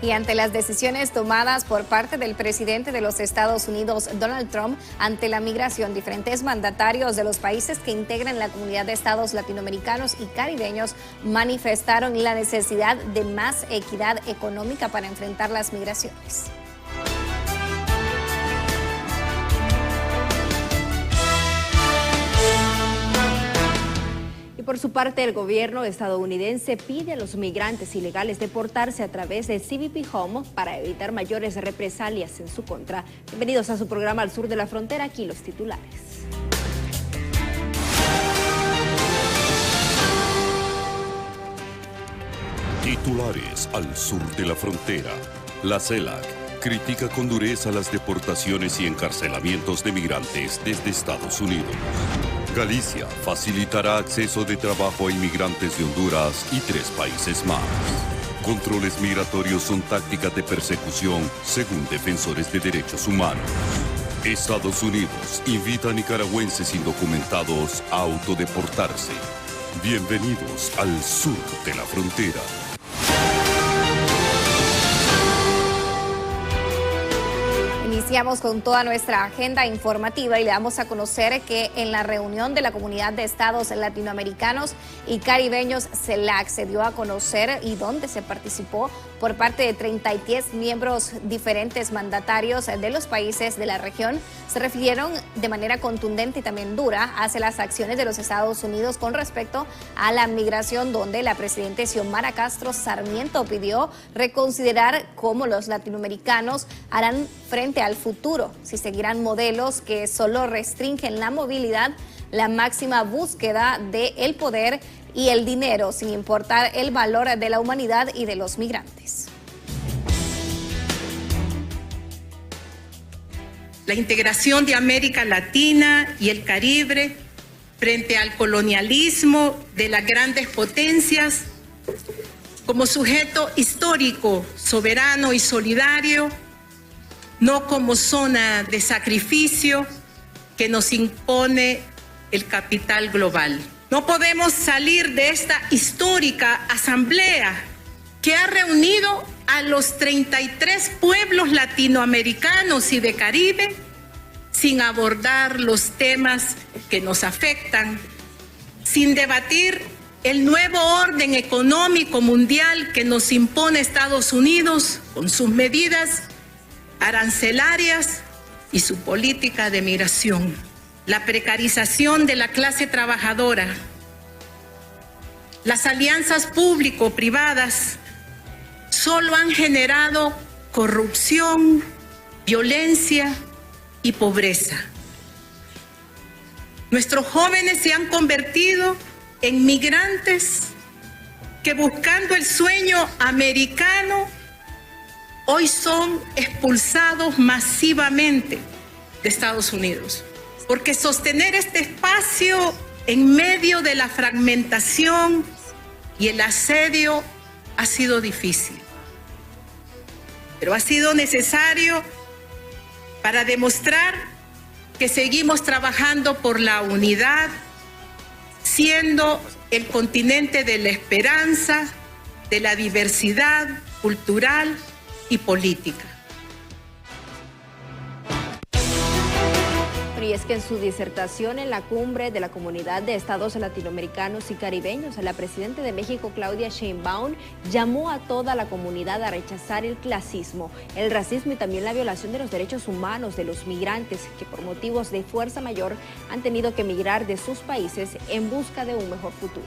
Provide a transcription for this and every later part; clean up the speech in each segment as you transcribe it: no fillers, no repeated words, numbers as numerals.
Y ante las decisiones tomadas por parte del presidente de los Estados Unidos, Donald Trump, ante la migración, diferentes mandatarios de los países que integran la comunidad de estados latinoamericanos y caribeños manifestaron la necesidad de más equidad económica para enfrentar las migraciones. Por su parte, el gobierno estadounidense pide a los migrantes ilegales deportarse a través de CBP Home para evitar mayores represalias en su contra. Bienvenidos a su programa Al Sur de la Frontera, aquí los titulares. Titulares al sur de la frontera. La CELAC critica con dureza las deportaciones y encarcelamientos de migrantes desde Estados Unidos. Galicia facilitará acceso de trabajo a inmigrantes de Honduras y 3 países más. Controles migratorios son tácticas de persecución, según defensores de derechos humanos. Estados Unidos invita a nicaragüenses indocumentados a autodeportarse. Bienvenidos al sur de la frontera. Iniciamos con toda nuestra agenda informativa y le damos a conocer que en la reunión de la Comunidad de Estados Latinoamericanos y Caribeños CELAC se dio a conocer y donde se participó por parte de 33 miembros diferentes mandatarios de los países de la región. Se refirieron de manera contundente y también dura hacia las acciones de los Estados Unidos con respecto a la migración, donde la presidenta Xiomara Castro Sarmiento pidió reconsiderar cómo los latinoamericanos harán frente al futuro, si seguirán modelos que solo restringen la movilidad, la máxima búsqueda del poder y el dinero, sin importar el valor de la humanidad y de los migrantes. La integración de América Latina y el Caribe frente al colonialismo de las grandes potencias como sujeto histórico, soberano y solidario, no como zona de sacrificio que nos impone el capital global. No podemos salir de esta histórica asamblea que ha reunido a los 33 pueblos latinoamericanos y de Caribe sin abordar los temas que nos afectan, sin debatir el nuevo orden económico mundial que nos impone Estados Unidos con sus medidas arancelarias y su política de migración, la precarización de la clase trabajadora, las alianzas público-privadas solo han generado corrupción, violencia y pobreza. Nuestros jóvenes se han convertido en migrantes que, buscando el sueño americano, hoy son expulsados masivamente de Estados Unidos, porque sostener este espacio en medio de la fragmentación y el asedio ha sido difícil, pero ha sido necesario para demostrar que seguimos trabajando por la unidad, siendo el continente de la esperanza, de la diversidad cultural y política. Y es que en su disertación en la cumbre de la Comunidad de Estados Latinoamericanos y Caribeños, la presidenta de México, Claudia Sheinbaum, llamó a toda la comunidad a rechazar el clasismo, el racismo y también la violación de los derechos humanos de los migrantes que por motivos de fuerza mayor han tenido que emigrar de sus países en busca de un mejor futuro.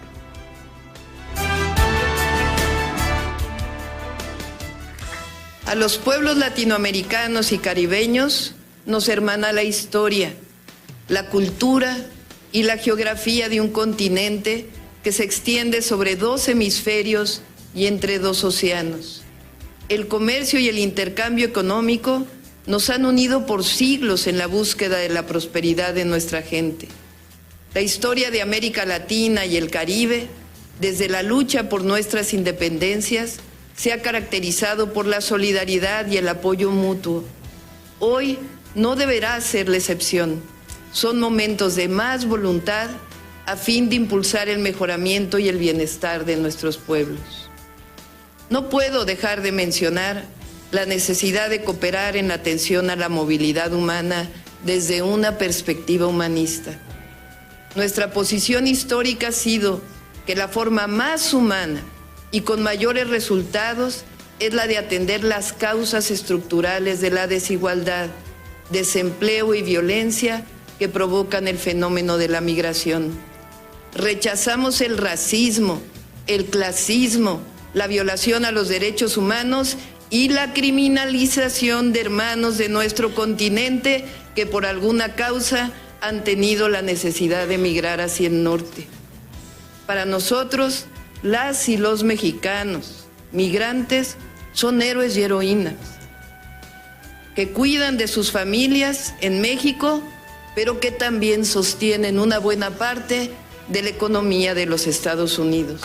A los pueblos latinoamericanos y caribeños nos hermana la historia, la cultura y la geografía de un continente que se extiende sobre 2 hemisferios y entre 2 océanos. El comercio y el intercambio económico nos han unido por siglos en la búsqueda de la prosperidad de nuestra gente. La historia de América Latina y el Caribe, desde la lucha por nuestras independencias, se ha caracterizado por la solidaridad y el apoyo mutuo. Hoy no deberá ser la excepción. Son momentos de más voluntad a fin de impulsar el mejoramiento y el bienestar de nuestros pueblos. No puedo dejar de mencionar la necesidad de cooperar en la atención a la movilidad humana desde una perspectiva humanista. Nuestra posición histórica ha sido que la forma más humana y con mayores resultados es la de atender las causas estructurales de la desigualdad, desempleo y violencia que provocan el fenómeno de la migración. Rechazamos el racismo, el clasismo, la violación a los derechos humanos y la criminalización de hermanos de nuestro continente que por alguna causa han tenido la necesidad de emigrar hacia el norte. Para nosotros, las y los mexicanos migrantes son héroes y heroínas que cuidan de sus familias en México, pero que también sostienen una buena parte de la economía de los Estados Unidos.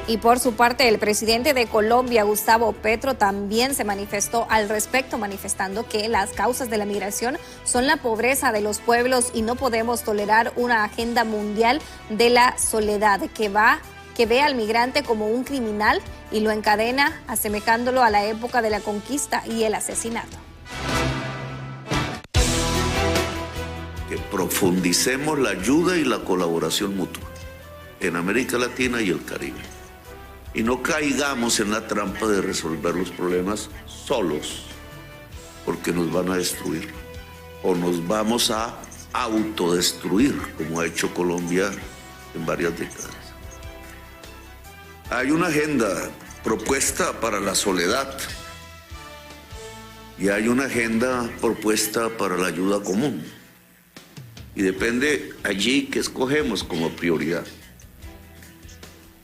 Y por su parte, el presidente de Colombia, Gustavo Petro, también se manifestó al respecto, manifestando que las causas de la migración son la pobreza de los pueblos y no podemos tolerar una agenda mundial de la soledad que ve al migrante como un criminal y lo encadena, asemejándolo a la época de la conquista y el asesinato. Que profundicemos la ayuda y la colaboración mutua en América Latina y el Caribe. Y no caigamos en la trampa de resolver los problemas solos, porque nos van a destruir o nos vamos a autodestruir, como ha hecho Colombia en varias décadas. Hay una agenda propuesta para la soledad y hay una agenda propuesta para la ayuda común. Y depende allí qué escogemos como prioridad.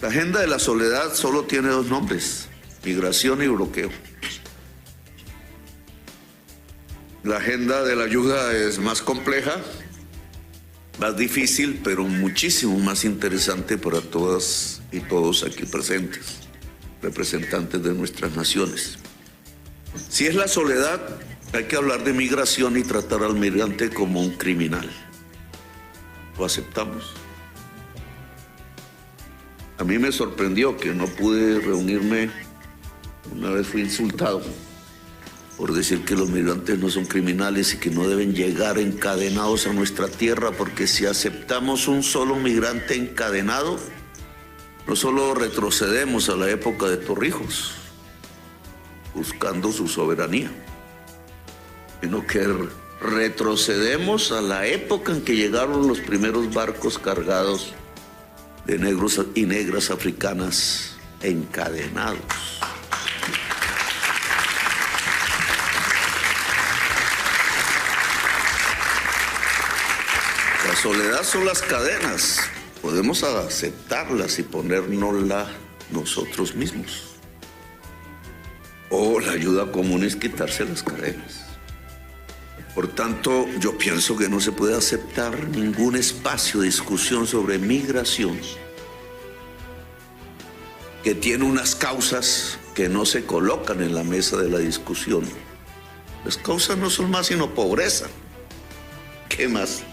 La agenda de la soledad solo tiene dos nombres: migración y bloqueo. La agenda de la ayuda es más compleja, más difícil, pero muchísimo más interesante para todas y todos aquí presentes, representantes de nuestras naciones. Si es la soledad, hay que hablar de migración y tratar al migrante como un criminal. ¿Lo aceptamos? A mí me sorprendió que no pude reunirme, una vez fui insultado por decir que los migrantes no son criminales y que no deben llegar encadenados a nuestra tierra, porque si aceptamos un solo migrante encadenado, no solo retrocedemos a la época de Torrijos, buscando su soberanía, sino que retrocedemos a la época en que llegaron los primeros barcos cargados de negros y negras africanas encadenados. La soledad son las cadenas. Podemos aceptarlas y ponérnoslas nosotros mismos. O la ayuda común es quitarse las cadenas. Por tanto, yo pienso que no se puede aceptar ningún espacio de discusión sobre migración que tiene unas causas que no se colocan en la mesa de la discusión. Las causas no son más sino pobreza. ¿Qué más?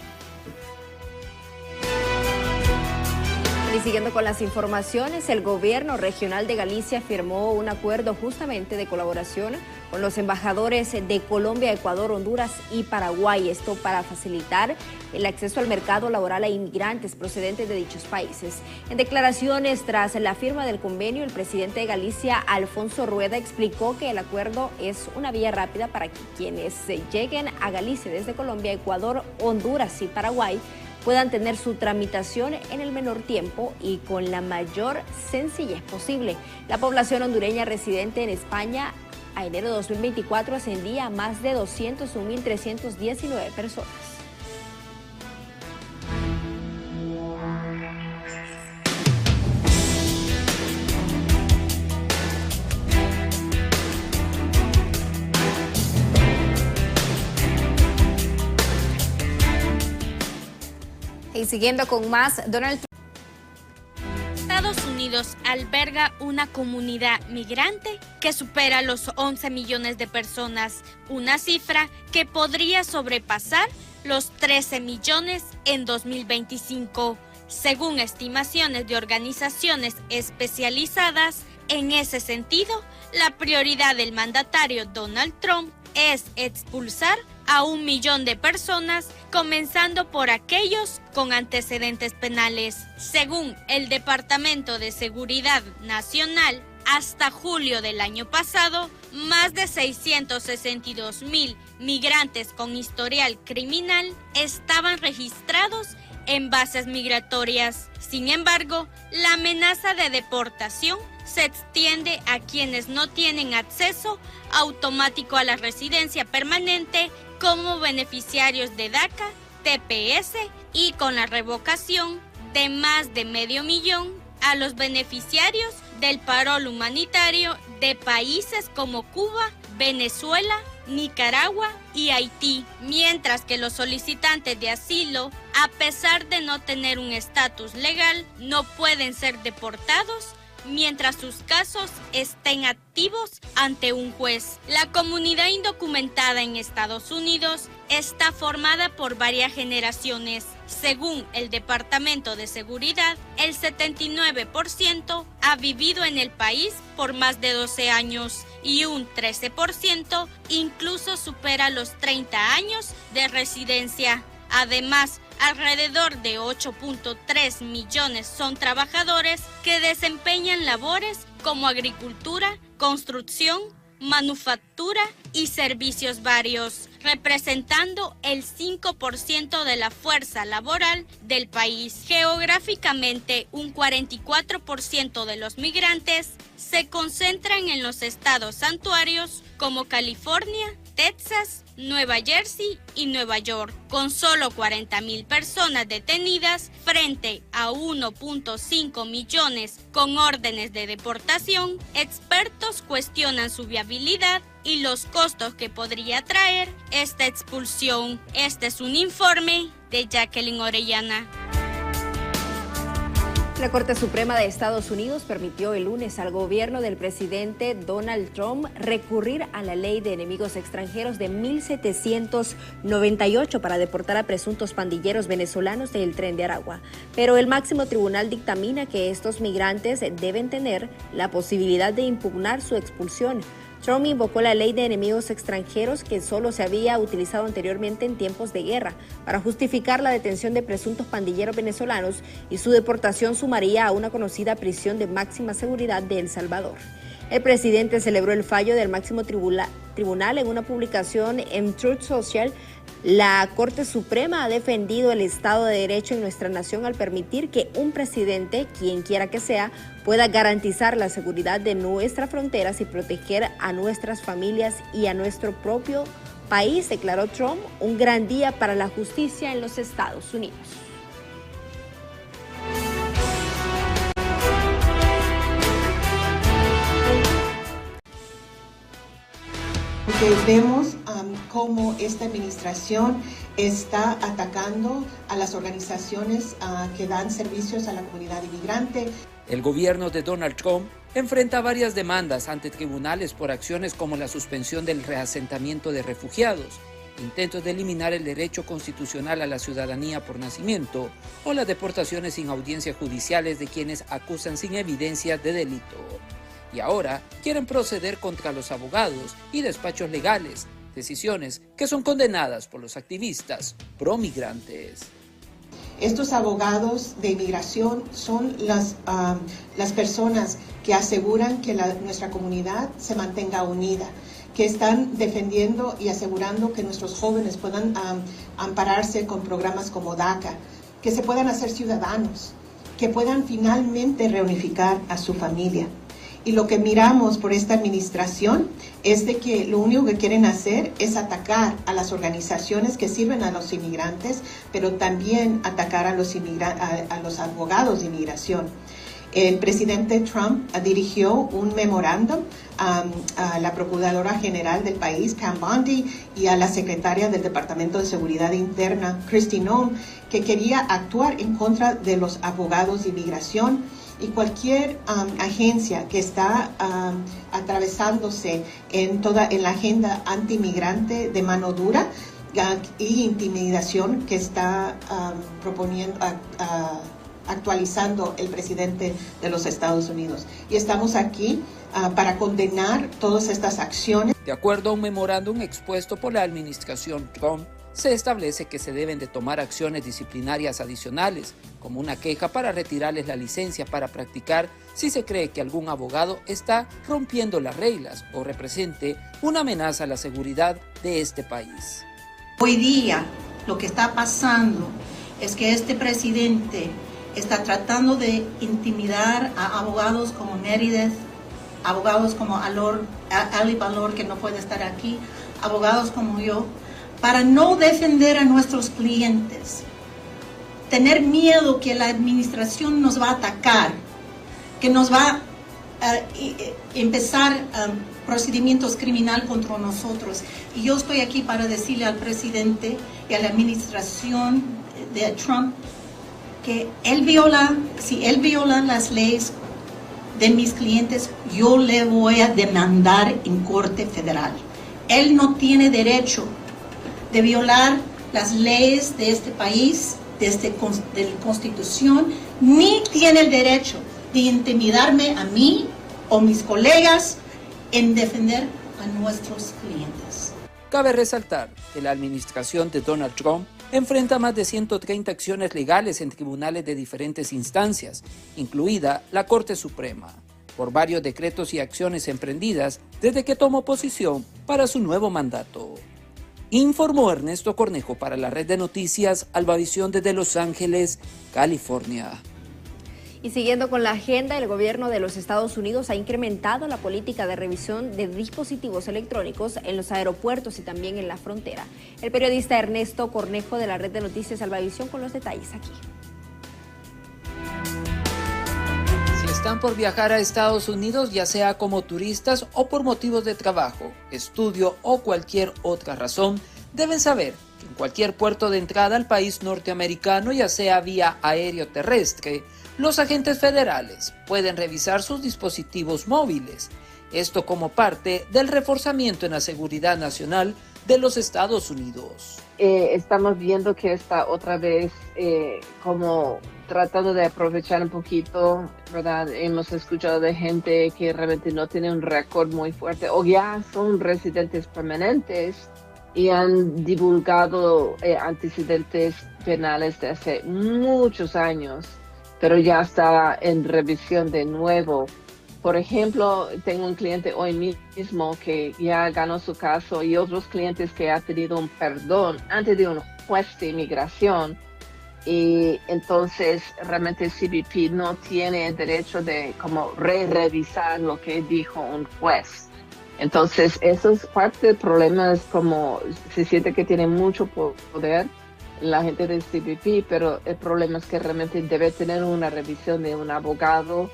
Y siguiendo con las informaciones, el gobierno regional de Galicia firmó un acuerdo justamente de colaboración con los embajadores de Colombia, Ecuador, Honduras y Paraguay. Esto para facilitar el acceso al mercado laboral a inmigrantes procedentes de dichos países. En declaraciones tras la firma del convenio, el presidente de Galicia, Alfonso Rueda, explicó que el acuerdo es una vía rápida para que quienes lleguen a Galicia desde Colombia, Ecuador, Honduras y Paraguay puedan tener su tramitación en el menor tiempo y con la mayor sencillez posible. La población hondureña residente en España a enero de 2024 ascendía a más de 201.319 personas. Y siguiendo con más, Donald Trump. Estados Unidos alberga una comunidad migrante que supera los 11 millones de personas, una cifra que podría sobrepasar los 13 millones en 2025. Según estimaciones de organizaciones especializadas, en ese sentido, la prioridad del mandatario Donald Trump es expulsar a 1 millón de personas, comenzando por aquellos con antecedentes penales. Según el Departamento de Seguridad Nacional, hasta julio del año pasado, más de 662,000 migrantes con historial criminal estaban registrados en bases migratorias. Sin embargo, la amenaza de deportación se extiende a quienes no tienen acceso automático a la residencia permanente como beneficiarios de DACA, TPS y con la revocación de más de 500,000 a los beneficiarios del parol humanitario de países como Cuba, Venezuela, Nicaragua y Haití, mientras que los solicitantes de asilo, a pesar de no tener un estatus legal, no pueden ser deportados mientras sus casos estén activos ante un juez. La comunidad indocumentada en Estados Unidos está formada por varias generaciones. Según el Departamento de Seguridad, el 79% ha vivido en el país por más de 12 años y un 13% incluso supera los 30 años de residencia. Además, alrededor de 8.3 millones son trabajadores que desempeñan labores como agricultura, construcción, manufactura y servicios varios, representando el 5% de la fuerza laboral del país. Geográficamente, un 44% de los migrantes se concentran en los estados santuarios como California, Texas, Nueva Jersey y Nueva York, con solo 40,000 personas detenidas frente a 1.5 millones con órdenes de deportación. Expertos cuestionan su viabilidad y los costos que podría traer esta expulsión. Este es un informe de Jacqueline Orellana. La Corte Suprema de Estados Unidos permitió el lunes al gobierno del presidente Donald Trump recurrir a la ley de enemigos extranjeros de 1798 para deportar a presuntos pandilleros venezolanos del Tren de Aragua. Pero el máximo tribunal dictamina que estos migrantes deben tener la posibilidad de impugnar su expulsión. Trump invocó la ley de enemigos extranjeros que solo se había utilizado anteriormente en tiempos de guerra para justificar la detención de presuntos pandilleros venezolanos y su deportación sumaría a una conocida prisión de máxima seguridad de El Salvador. El presidente celebró el fallo del máximo tribunal en una publicación en Truth Social. La Corte Suprema ha defendido el Estado de Derecho en nuestra nación al permitir que un presidente, quien quiera que sea, pueda garantizar la seguridad de nuestras fronteras y proteger a nuestras familias y a nuestro propio país, declaró Trump. Un gran día para la justicia en los Estados Unidos. Porque vemos cómo esta administración está atacando a las organizaciones que dan servicios a la comunidad inmigrante. El gobierno de Donald Trump enfrenta varias demandas ante tribunales por acciones como la suspensión del reasentamiento de refugiados, intentos de eliminar el derecho constitucional a la ciudadanía por nacimiento o las deportaciones sin audiencias judiciales de quienes acusan sin evidencia de delito. Y ahora quieren proceder contra los abogados y despachos legales, decisiones que son condenadas por los activistas pro-migrantes. Estos abogados de inmigración son las personas que aseguran que nuestra comunidad se mantenga unida, que están defendiendo y asegurando que nuestros jóvenes puedan ampararse con programas como DACA, que se puedan hacer ciudadanos, que puedan finalmente reunificar a su familia. Y lo que miramos por esta administración es de que lo único que quieren hacer es atacar a las organizaciones que sirven a los inmigrantes, pero también atacar a los abogados de inmigración. El presidente Trump dirigió un memorándum a la Procuradora General del país, Pam Bondi, y a la secretaria del Departamento de Seguridad Interna, Kristi Noem, que quería actuar en contra de los abogados de inmigración y cualquier agencia que está atravesándose en la agenda antimigrante de mano dura y intimidación que está proponiendo, actualizando el presidente de los Estados Unidos. Y estamos aquí para condenar todas estas acciones. De acuerdo a un memorándum expuesto por la administración Trump, se establece que se deben de tomar acciones disciplinarias adicionales, como una queja para retirarles la licencia para practicar si se cree que algún abogado está rompiendo las reglas o represente una amenaza a la seguridad de este país. Hoy día lo que está pasando es que este presidente está tratando de intimidar a abogados como Meredith, abogados como Ali Valor, que no puede estar aquí, abogados como yo, para no defender a nuestros clientes. Tener miedo que la administración nos va a atacar, que nos va a empezar procedimientos criminales contra nosotros. Y yo estoy aquí para decirle al presidente y a la administración de Trump que si él viola las leyes de mis clientes, yo le voy a demandar en Corte Federal. Él no tiene derecho de violar las leyes de este país, de la Constitución, ni tiene el derecho de intimidarme a mí o mis colegas en defender a nuestros clientes. Cabe resaltar que la administración de Donald Trump enfrenta más de 130 acciones legales en tribunales de diferentes instancias, incluida la Corte Suprema, por varios decretos y acciones emprendidas desde que tomó posición para su nuevo mandato. Informó Ernesto Cornejo para la red de noticias Albavisión desde Los Ángeles, California. Y siguiendo con la agenda, el gobierno de los Estados Unidos ha incrementado la política de revisión de dispositivos electrónicos en los aeropuertos y también en la frontera. El periodista Ernesto Cornejo de la red de noticias Albavisión con los detalles aquí. Si están por viajar a Estados Unidos, ya sea como turistas o por motivos de trabajo, estudio o cualquier otra razón, deben saber que en cualquier puerto de entrada al país norteamericano, ya sea vía aéreo o terrestre, los agentes federales pueden revisar sus dispositivos móviles. Esto como parte del reforzamiento en la seguridad nacional de los Estados Unidos. Estamos viendo que está otra vez como tratando de aprovechar un poquito, ¿verdad? Hemos escuchado de gente que realmente no tiene un récord muy fuerte o ya son residentes permanentes y han divulgado antecedentes penales de hace muchos años, pero ya está en revisión de nuevo. Por ejemplo, tengo un cliente hoy mismo que ya ganó su caso y otros clientes que ha tenido un perdón antes de un juez de inmigración, y entonces realmente el CBP no tiene el derecho de como revisar lo que dijo un juez. Entonces eso es parte del problema, es como se siente que tiene mucho poder la gente del CBP, pero el problema es que realmente debe tener una revisión de un abogado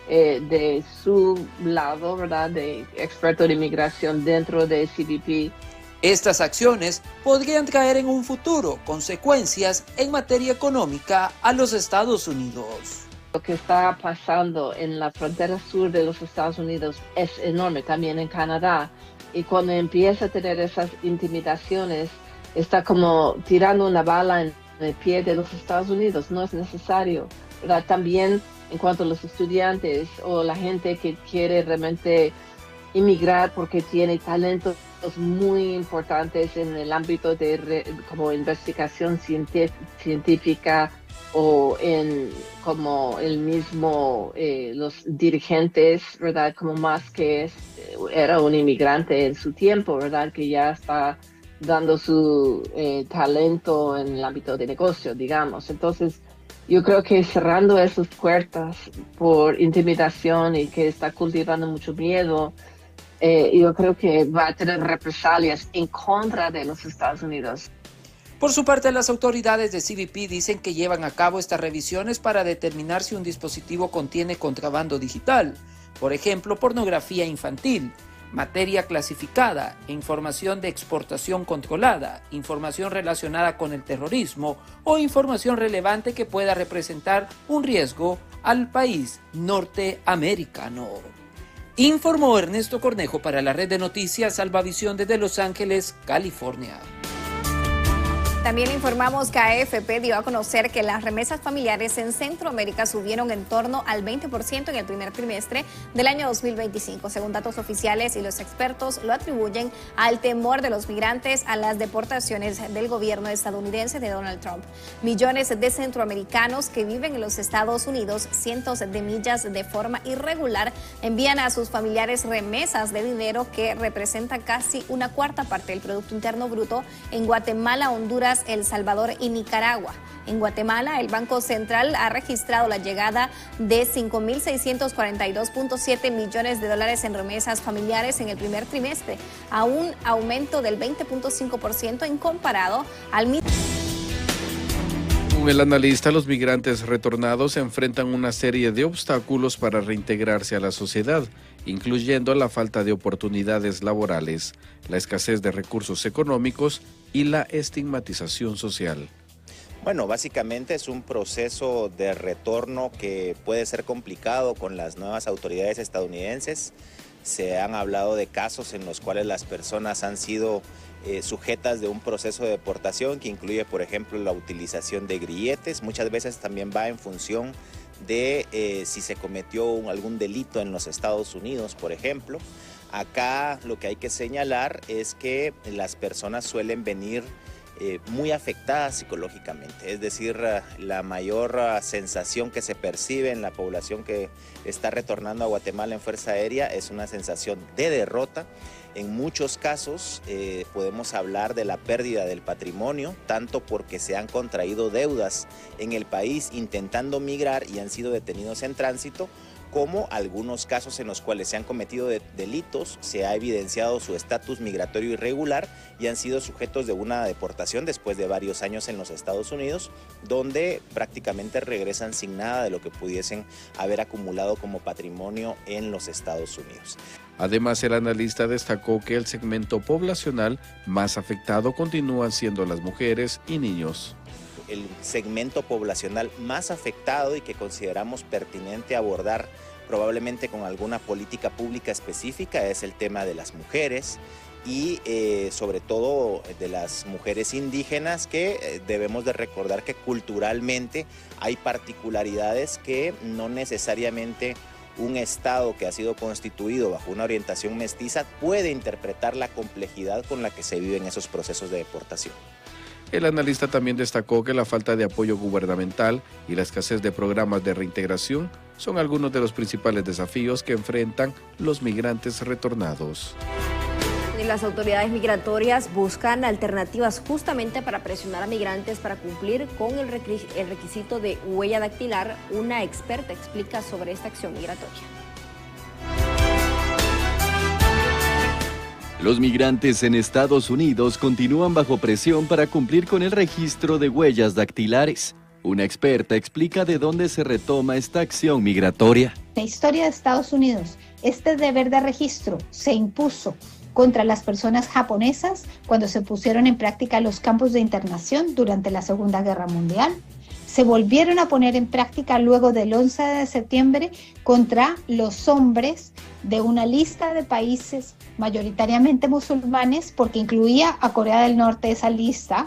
de su lado, ¿verdad? De experto en inmigración dentro del CBP. Estas acciones podrían traer en un futuro consecuencias en materia económica a los Estados Unidos. Lo que está pasando en la frontera sur de los Estados Unidos es enorme, también en Canadá. Y cuando empieza a tener esas intimidaciones, está como tirando una bala en el pie de los Estados Unidos. No es necesario, ¿verdad? También en cuanto a los estudiantes o la gente que quiere realmente inmigrar porque tiene talentos muy importantes en el ámbito de como investigación científica o en como el mismo los dirigentes, ¿verdad? Como más que era un inmigrante en su tiempo, ¿verdad? Que ya está dando su talento en el ámbito de negocio, digamos. Entonces, yo creo que cerrando esas puertas por intimidación y que está cultivando mucho miedo, yo creo que va a tener represalias en contra de los Estados Unidos. Por su parte, las autoridades de CBP dicen que llevan a cabo estas revisiones para determinar si un dispositivo contiene contrabando digital, por ejemplo, pornografía infantil, materia clasificada, información de exportación controlada, información relacionada con el terrorismo o información relevante que pueda representar un riesgo al país norteamericano. Informó Ernesto Cornejo para la red de noticias Albavisión desde Los Ángeles, California. También informamos que AFP dio a conocer que las remesas familiares en Centroamérica subieron en torno al 20% en el primer trimestre del año 2025. Según datos oficiales, y los expertos lo atribuyen al temor de los migrantes a las deportaciones del gobierno estadounidense de Donald Trump. Millones de centroamericanos que viven en los Estados Unidos cientos de millas de forma irregular envían a sus familiares remesas de dinero que representan casi una cuarta parte del Producto Interno Bruto en Guatemala, Honduras, El Salvador y Nicaragua. En Guatemala, el Banco Central ha registrado la llegada de 5.642.7 millones de dólares en remesas familiares en el primer trimestre, a un aumento del 20.5% en comparado al mismo. Según el analista, los migrantes retornados enfrentan una serie de obstáculos para reintegrarse a la sociedad, incluyendo la falta de oportunidades laborales, la escasez de recursos económicos y la estigmatización social. Bueno, básicamente es un proceso de retorno que puede ser complicado con las nuevas autoridades estadounidenses. Se han hablado de casos en los cuales las personas han sido sujetas de un proceso de deportación que incluye, por ejemplo, la utilización de grilletes. Muchas veces también va en función de si se cometió algún delito en los Estados Unidos, por ejemplo. Acá lo que hay que señalar es que las personas suelen venir muy afectadas psicológicamente, es decir, la mayor sensación que se percibe en la población que está retornando a Guatemala en Fuerza Aérea es una sensación de derrota. En muchos casos podemos hablar de la pérdida del patrimonio, tanto porque se han contraído deudas en el país intentando migrar y han sido detenidos en tránsito, como algunos casos en los cuales se han cometido delitos, se ha evidenciado su estatus migratorio irregular y han sido sujetos de una deportación después de varios años en los Estados Unidos, donde prácticamente regresan sin nada de lo que pudiesen haber acumulado como patrimonio en los Estados Unidos. Además, el analista destacó que el segmento poblacional más afectado continúan siendo las mujeres y niños. El segmento poblacional más afectado y que consideramos pertinente abordar probablemente con alguna política pública específica es el tema de las mujeres y sobre todo de las mujeres indígenas, que debemos de recordar que culturalmente hay particularidades que no necesariamente un Estado que ha sido constituido bajo una orientación mestiza puede interpretar la complejidad con la que se viven esos procesos de deportación. El analista también destacó que la falta de apoyo gubernamental y la escasez de programas de reintegración son algunos de los principales desafíos que enfrentan los migrantes retornados. Las autoridades migratorias buscan alternativas justamente para presionar a migrantes para cumplir con el requisito de huella dactilar. Una experta explica sobre esta acción migratoria. Los migrantes en Estados Unidos continúan bajo presión para cumplir con el registro de huellas dactilares. Una experta explica de dónde se retoma esta acción migratoria. La historia de Estados Unidos, este deber de registro se impuso contra las personas japonesas cuando se pusieron en práctica los campos de internación durante la Segunda Guerra Mundial. Se volvieron a poner en práctica luego del 11 de septiembre contra los hombres de una lista de países mayoritariamente musulmanes, porque incluía a Corea del Norte esa lista.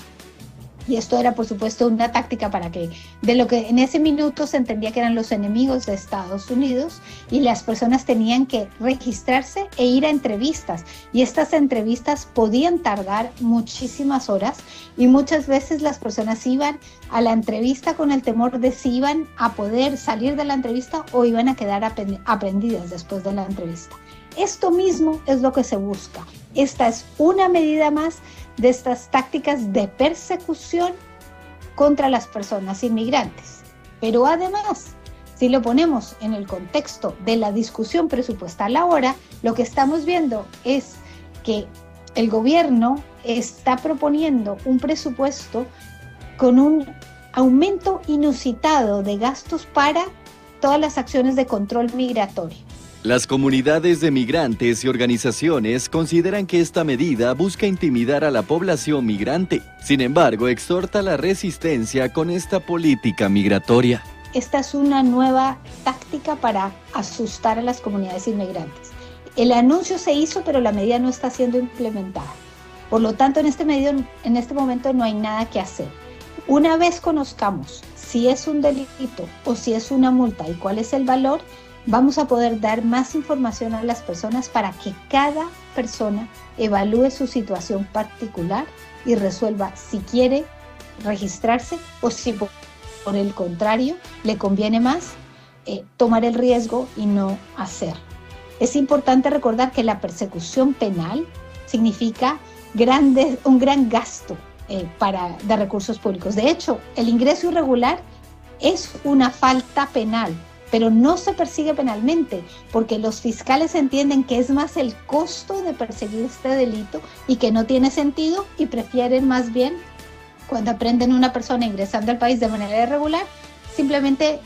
Y esto era, por supuesto, una táctica para que, de lo que en ese minuto se entendía que eran los enemigos de Estados Unidos, y las personas tenían que registrarse e ir a entrevistas. Y estas entrevistas podían tardar muchísimas horas, y muchas veces las personas iban a la entrevista con el temor de si iban a poder salir de la entrevista o iban a quedar aprendidas después de la entrevista. Esto mismo es lo que se busca. Esta es una medida más de estas tácticas de persecución contra las personas inmigrantes. Pero además, si lo ponemos en el contexto de la discusión presupuestal ahora, lo que estamos viendo es que el gobierno está proponiendo un presupuesto con un aumento inusitado de gastos para todas las acciones de control migratorio. Las comunidades de migrantes y organizaciones consideran que esta medida busca intimidar a la población migrante. Sin embargo, exhorta la resistencia con esta política migratoria. Esta es una nueva táctica para asustar a las comunidades inmigrantes. El anuncio se hizo, pero la medida no está siendo implementada. Por lo tanto, en este momento no hay nada que hacer. Una vez conozcamos si es un delito o si es una multa y cuál es el valor, vamos a poder dar más información a las personas para que cada persona evalúe su situación particular y resuelva si quiere registrarse o si por el contrario le conviene más tomar el riesgo y no hacer. Es importante recordar que la persecución penal significa un gran gasto de recursos públicos. De hecho, el ingreso irregular es una falta penal, pero no se persigue penalmente porque los fiscales entienden que es más el costo de perseguir este delito y que no tiene sentido y prefieren más bien, cuando aprenden una persona ingresando al país de manera irregular, simplemente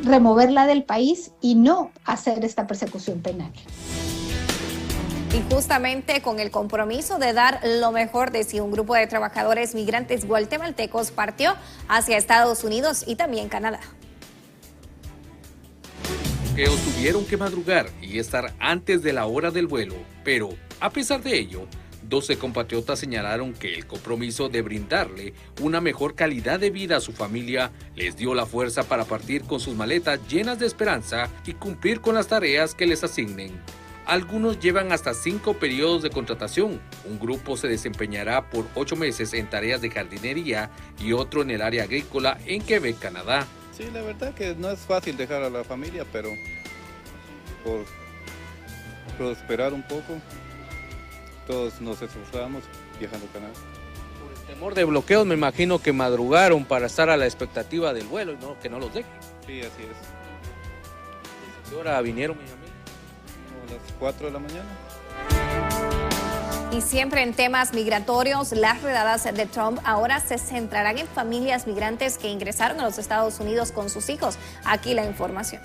removerla del país y no hacer esta persecución penal. Y justamente con el compromiso de dar lo mejor de sí, un grupo de trabajadores migrantes guatemaltecos partió hacia Estados Unidos y también Canadá. Que tuvieron que madrugar y estar antes de la hora del vuelo, pero a pesar de ello, 12 compatriotas señalaron que el compromiso de brindarle una mejor calidad de vida a su familia les dio la fuerza para partir con sus maletas llenas de esperanza y cumplir con las tareas que les asignen. Algunos llevan hasta 5 periodos de contratación. Un grupo se desempeñará por 8 meses en tareas de jardinería y otro en el área agrícola en Quebec, Canadá. Sí, la verdad que no es fácil dejar a la familia, pero por prosperar un poco, todos nos esforzamos viajando a Canadá. Por el temor de bloqueos, me imagino que madrugaron para estar a la expectativa del vuelo y no, que no los dejen. Sí, así es. ¿A qué hora vinieron, mi amigo? A las 4 de la mañana. Y siempre en temas migratorios, las redadas de Trump ahora se centrarán en familias migrantes que ingresaron a los Estados Unidos con sus hijos. Aquí la información.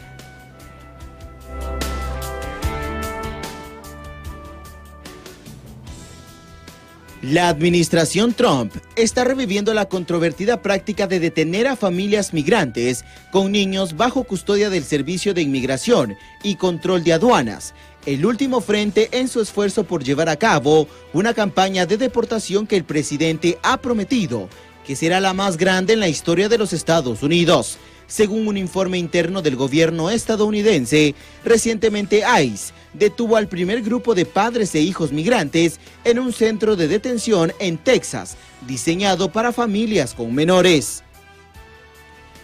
La administración Trump está reviviendo la controvertida práctica de detener a familias migrantes con niños bajo custodia del Servicio de Inmigración y Control de Aduanas, el último frente en su esfuerzo por llevar a cabo una campaña de deportación que el presidente ha prometido que será la más grande en la historia de los Estados Unidos. Según un informe interno del gobierno estadounidense, recientemente ICE detuvo al primer grupo de padres e hijos migrantes en un centro de detención en Texas, diseñado para familias con menores.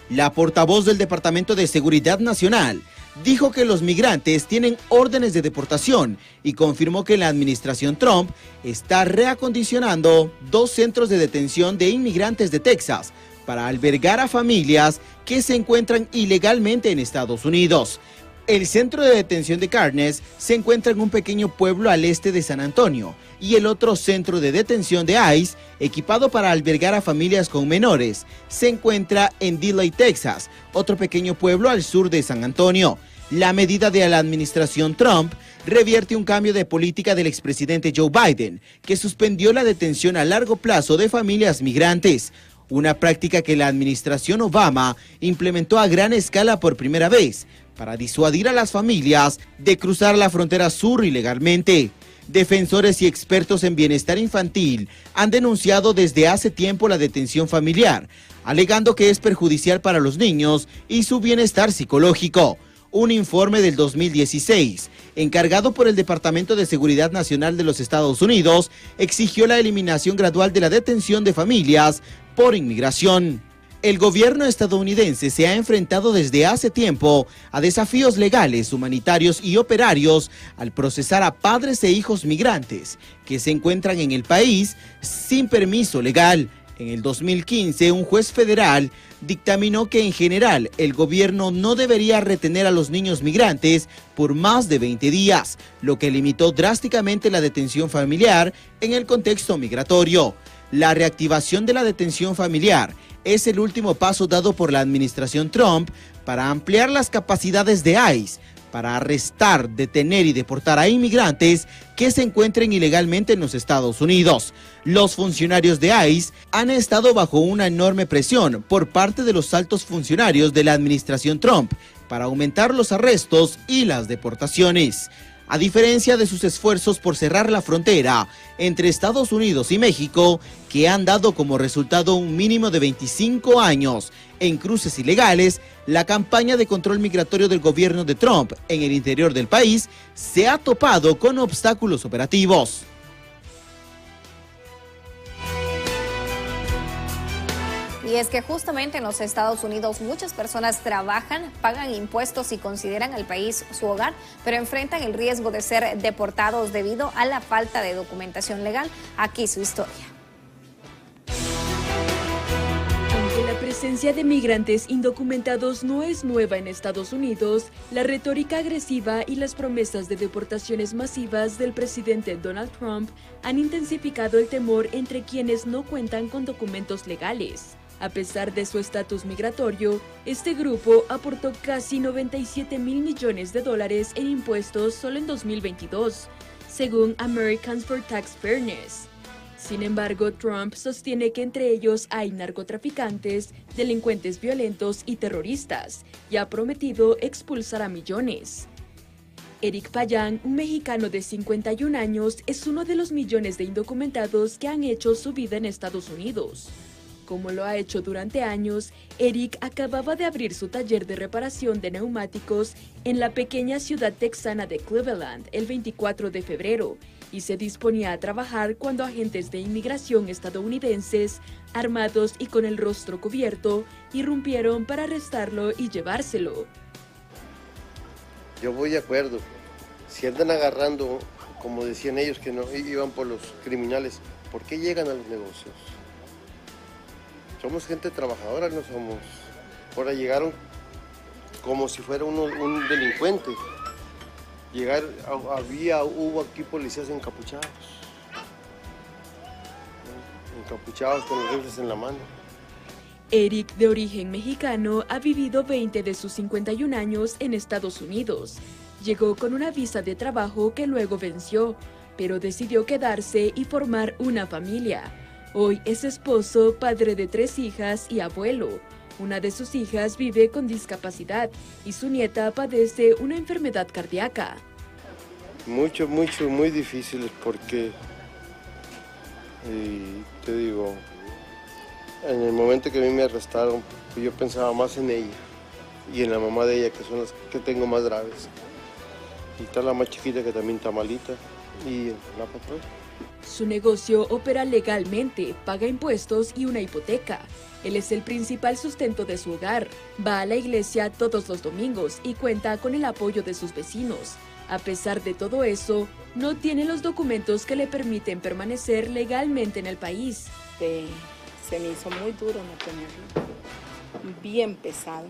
La portavoz del Departamento de Seguridad Nacional dijo que los migrantes tienen órdenes de deportación y confirmó que la administración Trump está reacondicionando 2 centros de detención de inmigrantes de Texas para albergar a familias que se encuentran ilegalmente en Estados Unidos. El centro de detención de Carnes se encuentra en un pequeño pueblo al este de San Antonio y el otro centro de detención de ICE, equipado para albergar a familias con menores, se encuentra en Dilley, Texas, otro pequeño pueblo al sur de San Antonio. La medida de la administración Trump revierte un cambio de política del expresidente Joe Biden, que suspendió la detención a largo plazo de familias migrantes, una práctica que la administración Obama implementó a gran escala por primera vez para disuadir a las familias de cruzar la frontera sur ilegalmente. Defensores y expertos en bienestar infantil han denunciado desde hace tiempo la detención familiar, alegando que es perjudicial para los niños y su bienestar psicológico. Un informe del 2016, encargado por el Departamento de Seguridad Nacional de los Estados Unidos, exigió la eliminación gradual de la detención de familias por inmigración. El gobierno estadounidense se ha enfrentado desde hace tiempo a desafíos legales, humanitarios y operarios al procesar a padres e hijos migrantes que se encuentran en el país sin permiso legal. En el 2015, un juez federal dictaminó que en general el gobierno no debería retener a los niños migrantes por más de 20 días, lo que limitó drásticamente la detención familiar en el contexto migratorio. La reactivación de la detención familiar es el último paso dado por la administración Trump para ampliar las capacidades de ICE para arrestar, detener y deportar a inmigrantes que se encuentren ilegalmente en los Estados Unidos. Los funcionarios de ICE han estado bajo una enorme presión por parte de los altos funcionarios de la administración Trump para aumentar los arrestos y las deportaciones. a diferencia de sus esfuerzos por cerrar la frontera entre Estados Unidos y México, que han dado como resultado un mínimo de 25 años en cruces ilegales. La campaña de control migratorio del gobierno de Trump en el interior del país se ha topado con obstáculos operativos. Y es que justamente en los Estados Unidos muchas personas trabajan, pagan impuestos y consideran al país su hogar, pero enfrentan el riesgo de ser deportados debido a la falta de documentación legal. Aquí su historia. Aunque la presencia de migrantes indocumentados no es nueva en Estados Unidos, la retórica agresiva y las promesas de deportaciones masivas del presidente Donald Trump han intensificado el temor entre quienes no cuentan con documentos legales. A pesar de su estatus migratorio, este grupo aportó casi 97 mil millones de dólares en impuestos solo en 2022, según Americans for Tax Fairness. Sin embargo, Trump sostiene que entre ellos hay narcotraficantes, delincuentes violentos y terroristas, y ha prometido expulsar a millones. Eric Payán, un mexicano de 51 años, es uno de los millones de indocumentados que han hecho su vida en Estados Unidos. Como lo ha hecho durante años, Eric acababa de abrir su taller de reparación de neumáticos en la pequeña ciudad texana de Cleveland el 24 de febrero y se disponía a trabajar cuando agentes de inmigración estadounidenses, armados y con el rostro cubierto, irrumpieron para arrestarlo y llevárselo. Yo voy de acuerdo. Si andan agarrando, como decían ellos, que no iban por los criminales, ¿por qué llegan a los negocios? Somos gente trabajadora, no somos. Ahora llegaron como si fuera un delincuente. Hubo aquí policías encapuchados con los rifles en la mano. Eric, de origen mexicano, ha vivido 20 de sus 51 años en Estados Unidos. Llegó con una visa de trabajo que luego venció, pero decidió quedarse y formar una familia. Hoy es esposo, padre de 3 hijas y abuelo. Una de sus hijas vive con discapacidad y su nieta padece una enfermedad cardíaca. Muy difíciles porque, te digo, en el momento que a mí me arrestaron, yo pensaba más en ella y en la mamá de ella, que son las que tengo más graves. Y está la más chiquita que también está malita y la patrona. Su negocio opera legalmente, paga impuestos y una hipoteca. Él es el principal sustento de su hogar. Va a la iglesia todos los domingos y cuenta con el apoyo de sus vecinos. A pesar de todo eso, no tiene los documentos que le permiten permanecer legalmente en el país. Se me hizo muy duro no tenerlo. Bien pesado.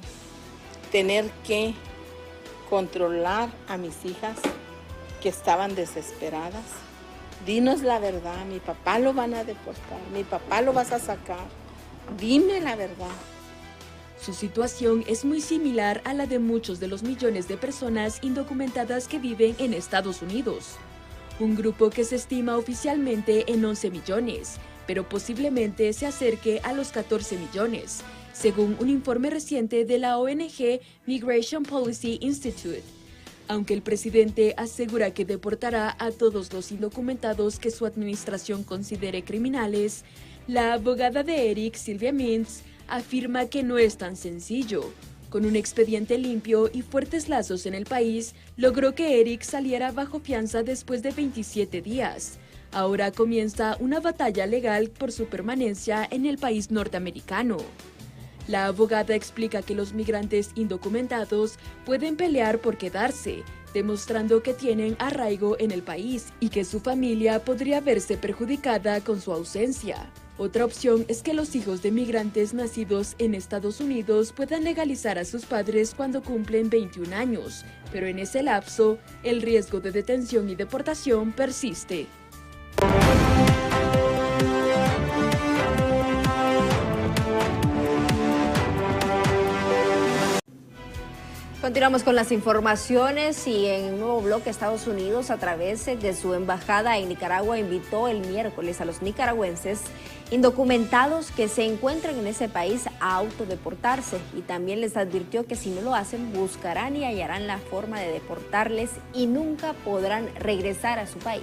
Tener que controlar a mis hijas que estaban desesperadas. Dinos la verdad, mi papá lo van a deportar, mi papá lo vas a sacar, dime la verdad. Su situación es muy similar a la de muchos de los millones de personas indocumentadas que viven en Estados Unidos. Un grupo que se estima oficialmente en 11 millones, pero posiblemente se acerque a los 14 millones, según un informe reciente de la ONG Migration Policy Institute. Aunque el presidente asegura que deportará a todos los indocumentados que su administración considere criminales, la abogada de Eric, Sylvia Mintz, afirma que no es tan sencillo. Con un expediente limpio y fuertes lazos en el país, logró que Eric saliera bajo fianza después de 27 días. Ahora comienza una batalla legal por su permanencia en el país norteamericano. La abogada explica que los migrantes indocumentados pueden pelear por quedarse, demostrando que tienen arraigo en el país y que su familia podría verse perjudicada con su ausencia. Otra opción es que los hijos de migrantes nacidos en Estados Unidos puedan legalizar a sus padres cuando cumplen 21 años, pero en ese lapso, el riesgo de detención y deportación persiste. Continuamos con las informaciones y en un nuevo bloque Estados Unidos a través de su embajada en Nicaragua invitó el miércoles a los nicaragüenses indocumentados que se encuentran en ese país a autodeportarse, y también les advirtió que si no lo hacen buscarán y hallarán la forma de deportarles y nunca podrán regresar a su país.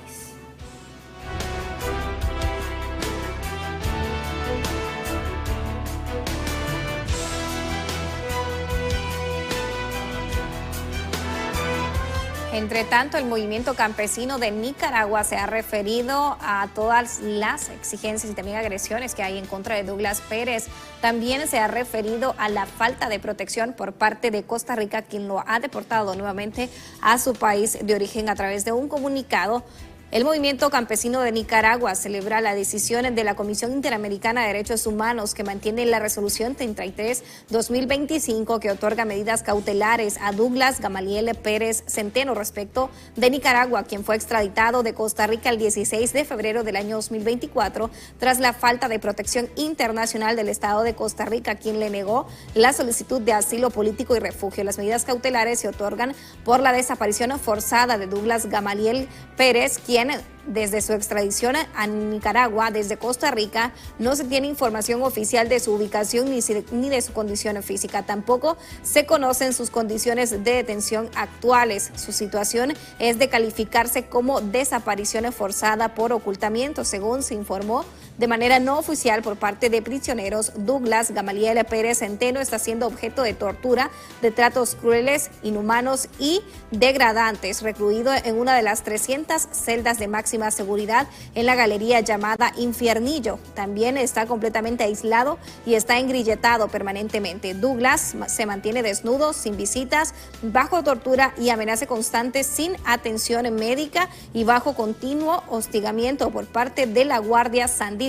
Entre tanto, el movimiento campesino de Nicaragua se ha referido a todas las exigencias y también agresiones que hay en contra de Douglas Pérez. También se ha referido a la falta de protección por parte de Costa Rica, quien lo ha deportado nuevamente a su país de origen. A través de un comunicado, el movimiento campesino de Nicaragua celebra la decisión de la Comisión Interamericana de Derechos Humanos que mantiene la resolución 33-2025 que otorga medidas cautelares a Douglas Gamaliel Pérez Centeno respecto de Nicaragua, quien fue extraditado de Costa Rica el 16 de febrero del año 2024 tras la falta de protección internacional del Estado de Costa Rica, quien le negó la solicitud de asilo político y refugio. Las medidas cautelares se otorgan por la desaparición forzada de Douglas Gamaliel Pérez, quien desde su extradición a Nicaragua desde Costa Rica no se tiene información oficial de su ubicación ni de su condición física. Tampoco se conocen sus condiciones de detención actuales. Su situación es de calificarse como desaparición forzada por ocultamiento, según se informó de manera no oficial por parte de prisioneros. Douglas Gamaliel Pérez Centeno está siendo objeto de tortura, de tratos crueles, inhumanos y degradantes, recluido en una de las 300 celdas de máxima seguridad en la galería llamada Infiernillo. También está completamente aislado y está engrilletado permanentemente. Douglas se mantiene desnudo, sin visitas, bajo tortura y amenaza constante, sin atención médica y bajo continuo hostigamiento por parte de la Guardia Sandinista.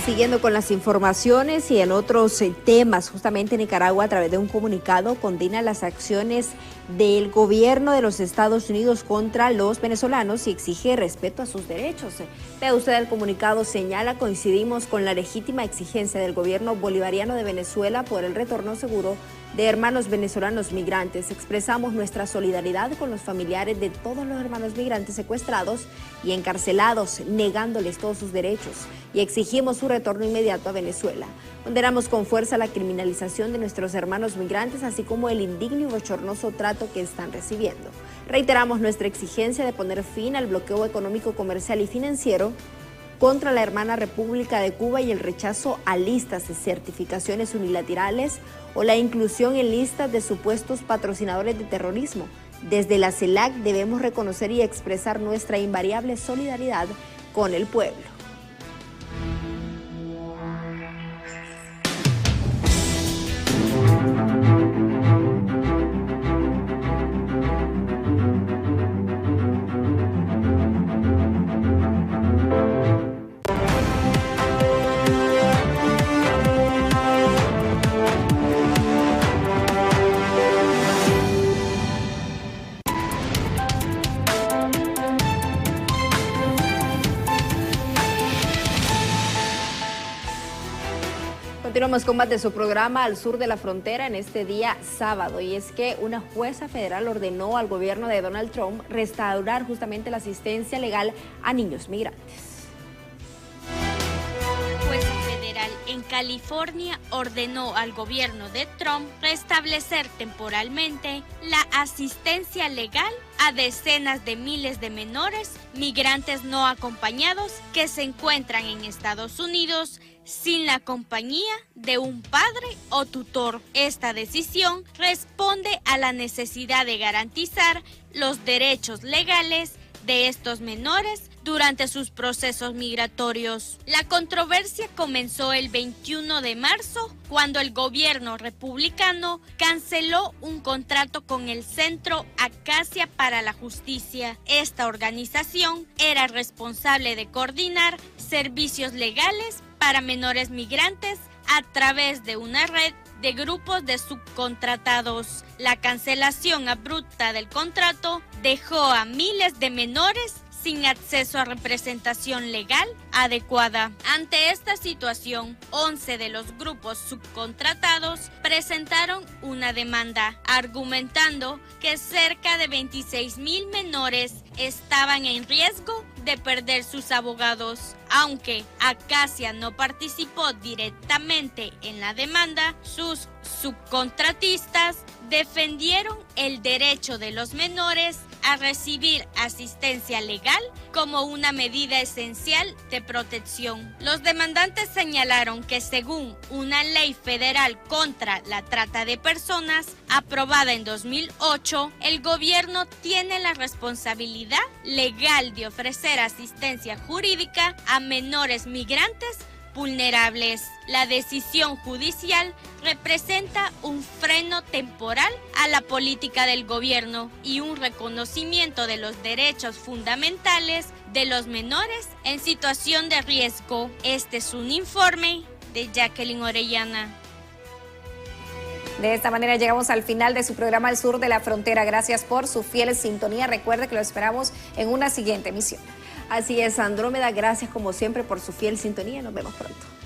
Siguiendo con las informaciones y en otros temas, justamente Nicaragua a través de un comunicado condena las acciones del gobierno de los Estados Unidos contra los venezolanos y exige respeto a sus derechos. Vea usted, el comunicado señala: coincidimos con la legítima exigencia del gobierno bolivariano de Venezuela por el retorno seguro de hermanos venezolanos migrantes. Expresamos nuestra solidaridad con los familiares de todos los hermanos migrantes secuestrados y encarcelados, negándoles todos sus derechos, y exigimos su retorno inmediato a Venezuela. Condenamos con fuerza la criminalización de nuestros hermanos migrantes, así como el indigno y bochornoso trato que están recibiendo. Reiteramos nuestra exigencia de poner fin al bloqueo económico, comercial y financiero contra la hermana República de Cuba y el rechazo a listas de certificaciones unilaterales o la inclusión en listas de supuestos patrocinadores de terrorismo. Desde la CELAC debemos reconocer y expresar nuestra invariable solidaridad con el pueblo. Continuamos con más de su programa Al Sur de la Frontera en este día sábado, y es que una jueza federal ordenó al gobierno de Donald Trump restaurar justamente la asistencia legal a niños migrantes. Jueza federal en California ordenó al gobierno de Trump restablecer temporalmente la asistencia legal a decenas de miles de menores migrantes no acompañados que se encuentran en Estados Unidos sin la compañía de un padre o tutor. Esta decisión responde a la necesidad de garantizar los derechos legales de estos menores durante sus procesos migratorios. La controversia comenzó el 21 de marzo, cuando el gobierno republicano canceló un contrato con el Centro Acacia para la Justicia. Esta organización era responsable de coordinar servicios legales para menores migrantes a través de una red de grupos de subcontratados. La cancelación abrupta del contrato dejó a miles de menores sin acceso a representación legal adecuada. Ante esta situación, 11 de los grupos subcontratados presentaron una demanda, argumentando que cerca de 26,000 menores estaban en riesgo de perder sus abogados. Aunque Acacia no participó directamente en la demanda, sus subcontratistas defendieron el derecho de los menores a recibir asistencia legal como una medida esencial de protección. Los demandantes señalaron que según una ley federal contra la trata de personas aprobada en 2008, el gobierno tiene la responsabilidad legal de ofrecer asistencia jurídica a menores migrantes vulnerables. La decisión judicial representa un freno temporal a la política del gobierno y un reconocimiento de los derechos fundamentales de los menores en situación de riesgo. Este es un informe de Jacqueline Orellana. De esta manera llegamos al final de su programa Al Sur de la Frontera. Gracias por su fiel sintonía. Recuerde que lo esperamos en una siguiente emisión. Así es, Andrómeda, gracias como siempre por su fiel sintonía. Nos vemos pronto.